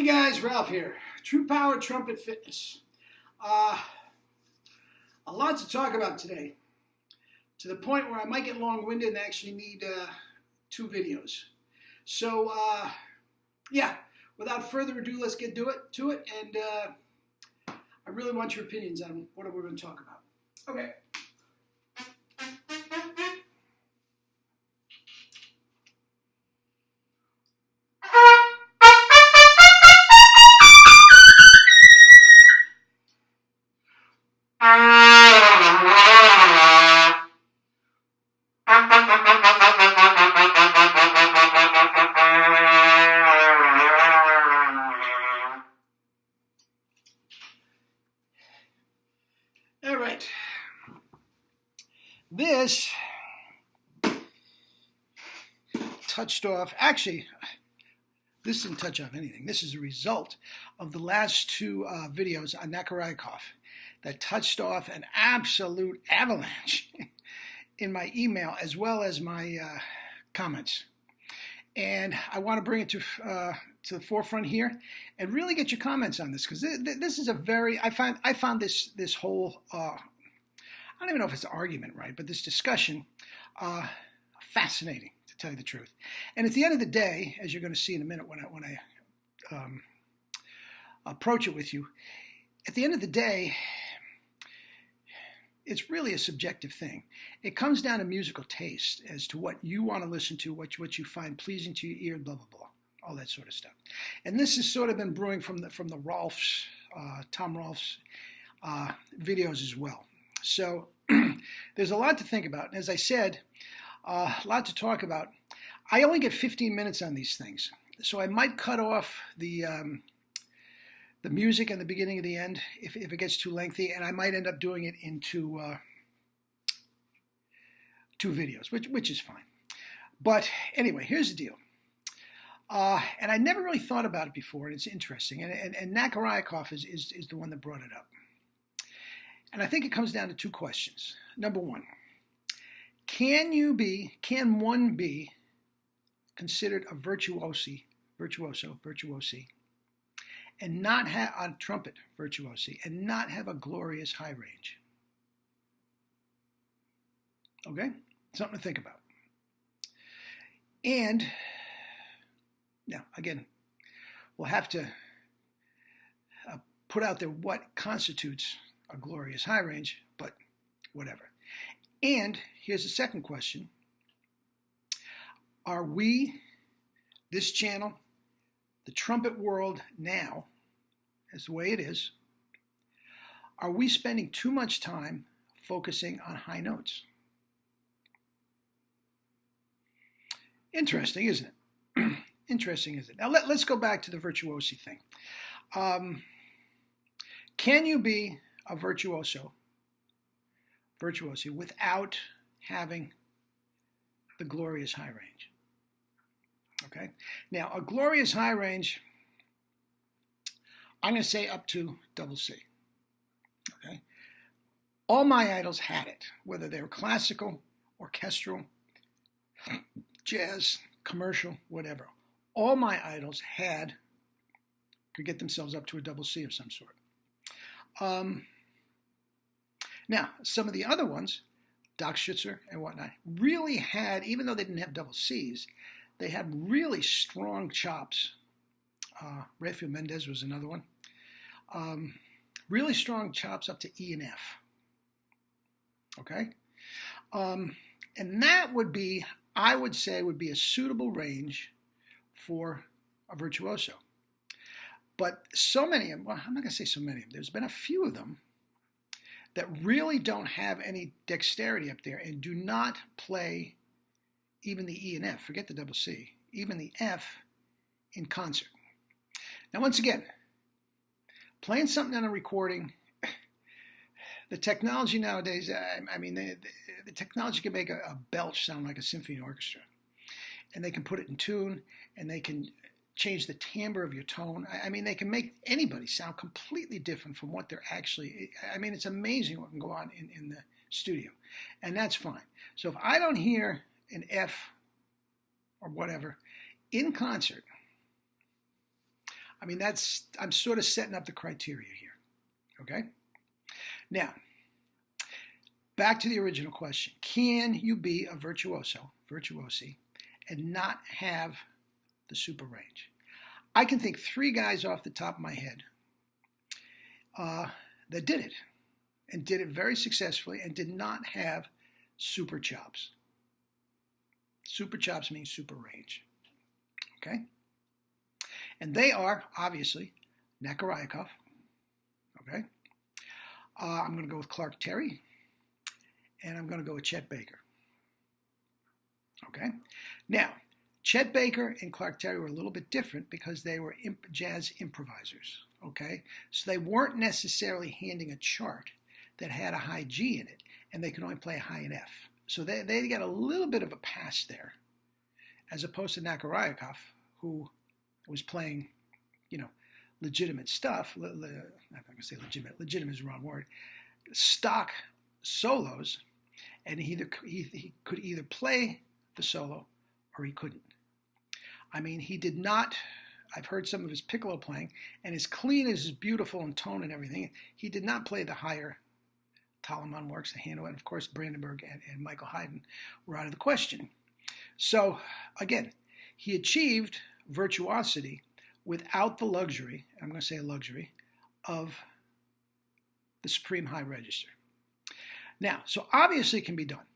guys, Ralph here. True Power Trumpet Fitness. A lot to talk about today, to the point where I might get long-winded and actually need 2 videos. So, yeah, without further ado, let's get to it, and I really want your opinions on what we're going to talk about. Okay. All right. This touched off, actually, this didn't touch off anything. This is a result of the last 2 videos on Nakarikov that touched off an absolute avalanche in my email as well as my comments. And I want to bring it to the forefront here and really get your comments on this, because this is a very, I found this whole, I don't even know if it's an argument, right, but this discussion fascinating, to tell you the truth. And at the end of the day, as you're going to see in a minute when I approach it with you, at the end of the day, it's really a subjective thing. It comes down to musical taste as to what you want to listen to, what you find pleasing to your ear, blah, blah, blah, all that sort of stuff. And this has sort of been brewing from the Rolf's, Tom Rolf's videos as well. So there's a lot to think about. And as I said, a lot to talk about. I only get 15 minutes on these things. So I might cut off the music and the beginning and the end if it gets too lengthy, and I might end up doing it into 2 videos, which is fine. But anyway, here's the deal. And I never really thought about it before, and it's interesting. And Nakarikov is the one that brought it up. And I think it comes down to 2 questions. Number 1, can one be considered a virtuoso, and not have on trumpet virtuosi, and not have a glorious high range? Okay, something to think about. And now, again, we'll have to put out there what constitutes a glorious high range, but whatever. And here's the second question. Are we, this channel, the trumpet world now, as the way it is, are we spending too much time focusing on high notes? Interesting, isn't it? Interesting, isn't it? Now let's go back to the virtuosi thing. Can you be a virtuosi without having the glorious high range? Okay. Now, a glorious high range, I'm going to say up to double C. Okay. All my idols had it, whether they were classical, orchestral, jazz, commercial, whatever. All my idols could get themselves up to a double C of some sort. Now, some of the other ones, Doc Schutzer and whatnot, really had, even though they didn't have double Cs, they had really strong chops. Rafael Mendez was another one. Really strong chops up to E and F. Okay? And that would be, I would say, would be a suitable range for a virtuoso. But so many of them, well, I'm not going to say so many of them, there's been a few of them that really don't have any dexterity up there and do not play even the E and F, forget the double C, even the F in concert. Now, once again, playing something on a recording, the technology nowadays, I mean, the technology can make a belch sound like a symphony orchestra. And they can put it in tune, and they can change the timbre of your tone. I mean, they can make anybody sound completely different from what they're actually, I mean, it's amazing what can go on in the studio. And that's fine. So if I don't hear an F or whatever in concert, I mean, I'm sort of setting up the criteria here. Okay? Now, back to the original question. Can you be a virtuosi, and not have the super range? I can think 3 guys off the top of my head that did it, and did it very successfully, and did not have super chops. Super chops means super range. Okay? And they are, obviously, Nakarayakov. Okay? I'm going to go with Clark Terry, and I'm going to go with Chet Baker. Okay? Now, Chet Baker and Clark Terry were a little bit different because they were jazz improvisers. Okay? So they weren't necessarily handing a chart that had a high G in it, and they could only play a high in F. So they got a little bit of a pass there, as opposed to Nakarayakov, who was playing, legitimate stuff. I'm not going to say legitimate. Legitimate is the wrong word. Stock solos, and he could either play the solo or he couldn't. I mean, he did not. I've heard some of his piccolo playing, and as clean as his beautiful in tone and everything, he did not play the higher Talaman works, the Hanno, and of course Brandenburg and Michael Haydn were out of the question. So again, he achieved virtuosity without the luxury, I'm going to say a luxury, of the supreme high register. Now, so obviously it can be done.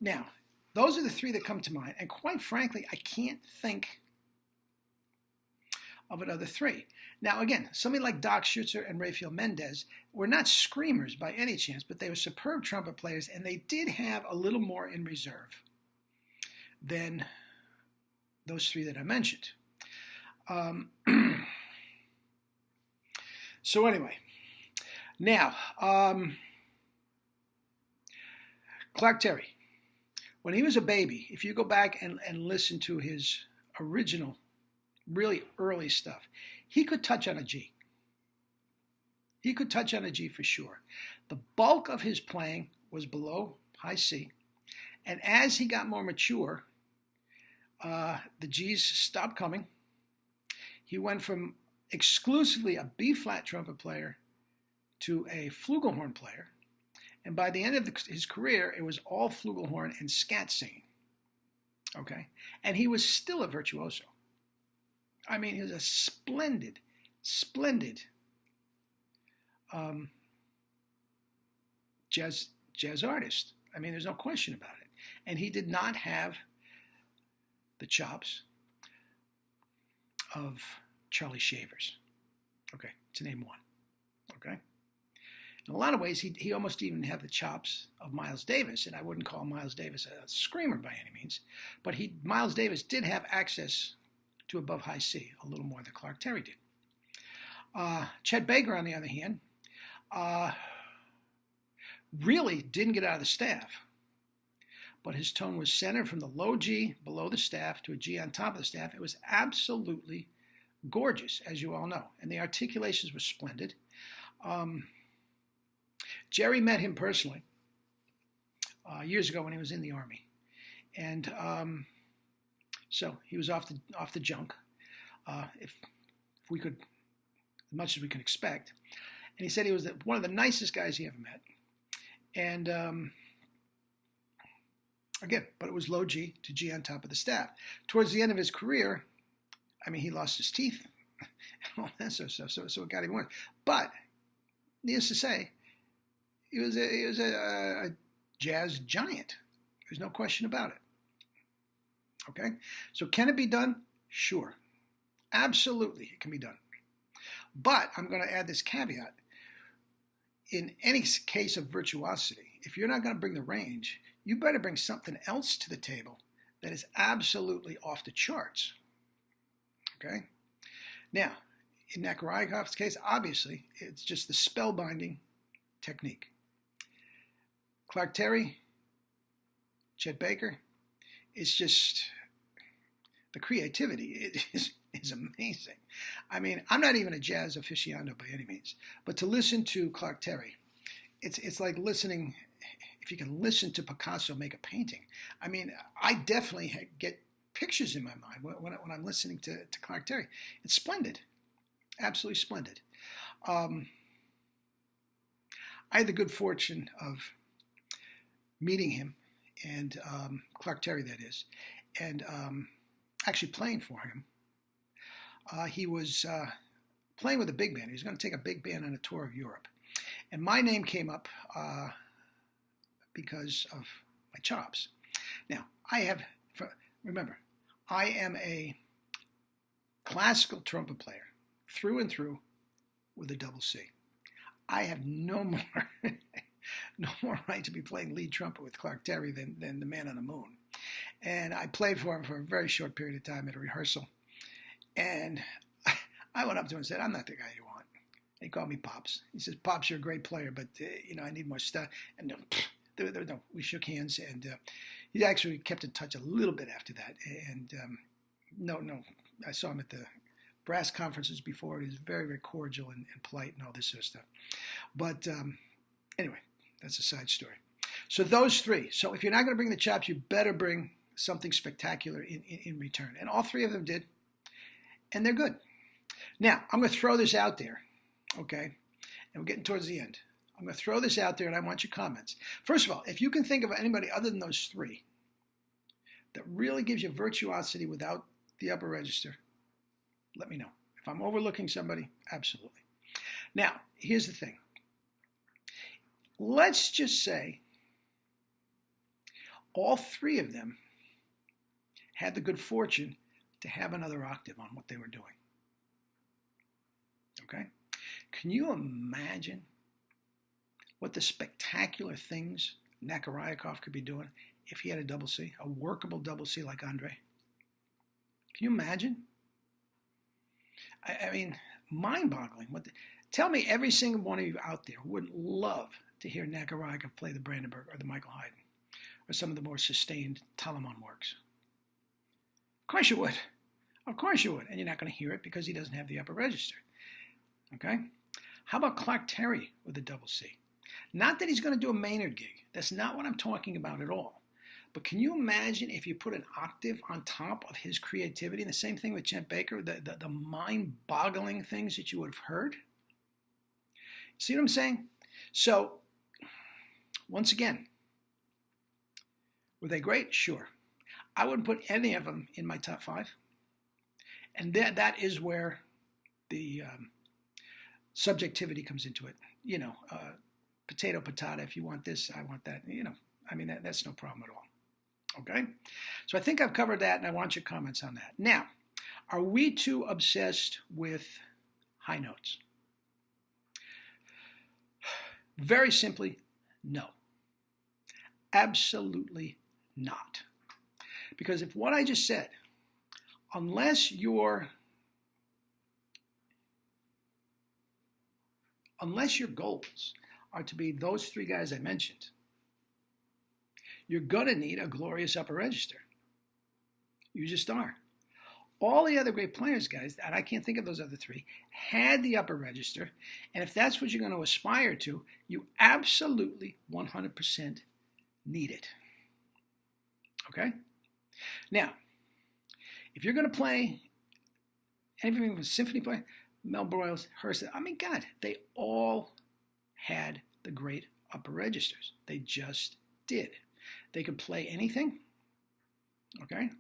Now, those are the 3 that come to mind, and quite frankly, I can't think of another 3. Now, again, somebody like Doc Schutzer and Rafael Mendez were not screamers by any chance, but they were superb trumpet players, and they did have a little more in reserve than those 3 that I mentioned. So anyway, now, Clark Terry, when he was a baby, if you go back and listen to his original, really early stuff, he could touch on a G. He could touch on a G for sure. The bulk of his playing was below high C, and as he got more mature, the G's stopped coming. He went from exclusively a B-flat trumpet player to a flugelhorn player, and by the end of his career, it was all flugelhorn and scat singing. Okay, and he was still a virtuoso. I mean, he was a splendid jazz artist. I mean, there's no question about it. And he did not have the chops of Charlie Shavers. Okay, to name one. Okay? In a lot of ways, he almost even have the chops of Miles Davis, and I wouldn't call Miles Davis a screamer by any means, but Miles Davis did have access to above high C, a little more than Clark Terry did. Chet Baker, on the other hand, really didn't get out of the staff, but his tone was centered from the low G below the staff to a G on top of the staff. It was absolutely gorgeous, as you all know, and the articulations were splendid. Jerry met him personally years ago when he was in the Army, and so he was off the junk, if we could, as much as we could expect. And he said he was one of the nicest guys he ever met. And again, but it was low G to G on top of the staff. Towards the end of his career, I mean, he lost his teeth and all that sort of stuff. So it got even worse. But needless to say, he was a jazz giant. There's no question about it. Okay? So can it be done? Sure. Absolutely, it can be done. But I'm going to add this caveat. In any case of virtuosity, if you're not going to bring the range, you better bring something else to the table that is absolutely off the charts. Okay? Now, in Nakarayakov's case, obviously, it's just the spellbinding technique. Clark Terry, Chet Baker, it's just the creativity is amazing. I mean, I'm not even a jazz aficionado by any means, but to listen to Clark Terry, it's like listening, if you can listen to Picasso make a painting. I mean, I definitely get pictures in my mind when I'm listening to Clark Terry. It's splendid. Absolutely splendid. I had the good fortune of meeting him, and Clark Terry, that is, and actually playing for him. He was playing with a big band. He was going to take a big band on a tour of Europe. And my name came up because of my chops. Now, remember, I am a classical trumpet player through and through with a double C. I have no more right to be playing lead trumpet with Clark Terry than the man on the moon. And I played for him for a very short period of time at a rehearsal. And I went up to him and said, "I'm not the guy you want." He called me Pops. He says, "Pops, you're a great player, but I need more stuff." And we shook hands, and he actually kept in touch a little bit after that. And no, I saw him at the brass conferences before. He was very, very cordial and polite and all this sort of stuff. But anyway, that's a side story. So those three. So if you're not going to bring the chops, you better bring something spectacular in return. And all three of them did. And they're good. Now, I'm going to throw this out there, okay? And we're getting towards the end. I'm going to throw this out there, and I want your comments. First of all, if you can think of anybody other than those three that really gives you virtuosity without the upper register, let me know. If I'm overlooking somebody, absolutely. Now, here's the thing. Let's just say all three of them had the good fortune to have another octave on what they were doing. Okay? Can you imagine what the spectacular things Nakarayakov could be doing if he had a double C, a workable double C like Andre? Can you imagine? I mean, mind-boggling. Tell me every single one of you out there who wouldn't love to hear Nakarayakov play the Brandenburg or the Michael Haydn or some of the more sustained Telemann works. Of course you would. Of course you would. And you're not going to hear it because he doesn't have the upper register. Okay? How about Clark Terry with a double C? Not that he's going to do a Maynard gig. That's not what I'm talking about at all. But can you imagine if you put an octave on top of his creativity? And the same thing with Chet Baker, the mind-boggling things that you would have heard? See what I'm saying? So, once again, were they great? Sure. I wouldn't put any of them in my top five. And that is where the subjectivity comes into it. Potato, patata, if you want this, I want that. That's no problem at all. Okay? So I think I've covered that, and I want your comments on that. Now, are we too obsessed with high notes? Very simply, no. Absolutely not. Because if what I just said, unless your goals are to be those three guys I mentioned, you're going to need a glorious upper register. You just are. All the other great players, guys, and I can't think of those other three, had the upper register. And if that's what you're going to aspire to, you absolutely 100% need it. Okay? Now, if you're going to play anything with a symphony player, Mel Broyles, Hurst, God, they all had the great upper registers. They just did. They could play anything, okay,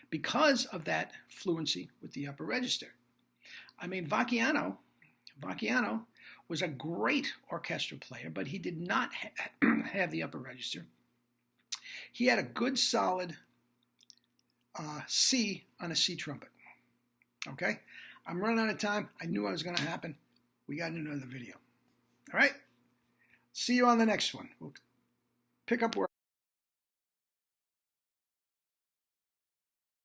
because of that fluency with the upper register. Vacchiano was a great orchestral player, but he did not have the upper register. He had a good, solid C on a C trumpet. Okay? I'm running out of time. I knew it was going to happen. We got another video. All right? See you on the next one. We'll pick up where